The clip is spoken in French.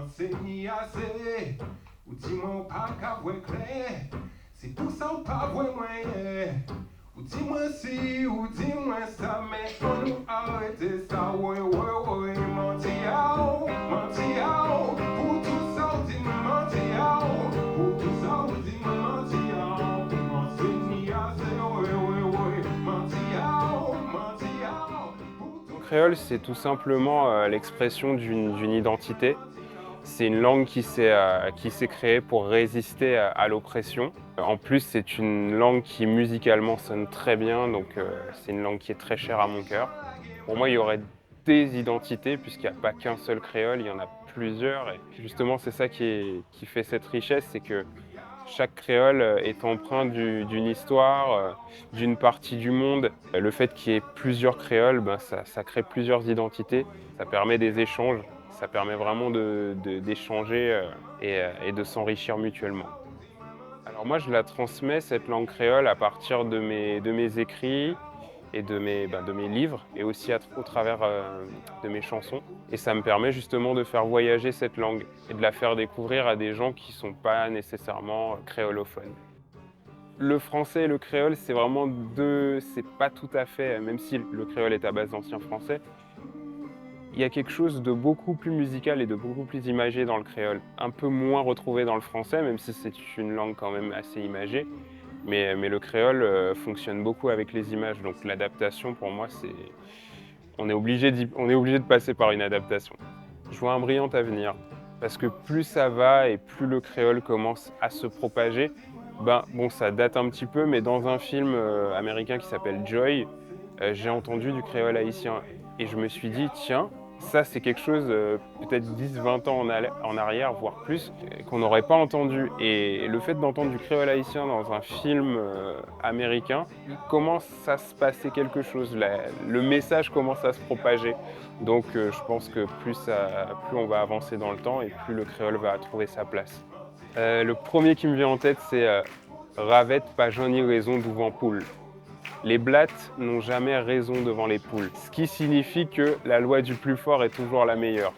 m'enseigner assez. Ou dis-moi pas qu'à voir clair. C'est tout ça ou pas voir moyen. Ou dis-moi si, ou dis-moi ça, mais on nous arrête ça. Ouais, ouais, ouais, mentiao, mentiao. Pour tout ça, ou dis-moi mentiao. Pour tout ça, ou dis-moi mentiao. Pour m'enseigner assez, ouais, ouais, ouais, mentiao, mentiao. Le créole, c'est tout simplement l'expression d'une identité. C'est une langue qui s'est créée pour résister à l'oppression. En plus, c'est une langue qui musicalement sonne très bien, donc c'est une langue qui est très chère à mon cœur. Pour moi, il y aurait des identités, puisqu'il n'y a pas qu'un seul créole, il y en a plusieurs. Et justement, c'est ça qui fait cette richesse, c'est que chaque créole est empreint d'une histoire, d'une partie du monde. Le fait qu'il y ait plusieurs créoles, ben, ça crée plusieurs identités, ça permet des échanges, ça permet vraiment d'échanger et de s'enrichir mutuellement. Alors moi, je la transmets, cette langue créole, à partir de mes écrits et de mes livres, et aussi au travers de mes chansons. Et ça me permet justement de faire voyager cette langue et de la faire découvrir à des gens qui ne sont pas nécessairement créolophones. Le français et le créole, c'est vraiment deux, c'est pas tout à fait, même si le créole est à base d'ancien français, il y a quelque chose de beaucoup plus musical et de beaucoup plus imagé dans le créole. Un peu moins retrouvé dans le français, même si c'est une langue quand même assez imagée. Mais le créole fonctionne beaucoup avec les images, donc l'adaptation pour moi, on est obligé de passer par une adaptation. Je vois un brillant avenir, parce que plus ça va et plus le créole commence à se propager. Ben, bon, ça date un petit peu, mais dans un film américain qui s'appelle Joy, j'ai entendu du créole haïtien. Et je me suis dit, tiens, ça c'est quelque chose, peut-être 10-20 ans en arrière, voire plus, qu'on n'aurait pas entendu. Et le fait d'entendre du créole haïtien dans un film américain, il commence à se passer quelque chose. Le message commence à se propager. Donc je pense que plus on va avancer dans le temps et plus le créole va trouver sa place. Le premier qui me vient en tête, c'est Ravette, pas j'en ai raison devant poule. Les blattes n'ont jamais raison devant les poules, ce qui signifie que la loi du plus fort est toujours la meilleure.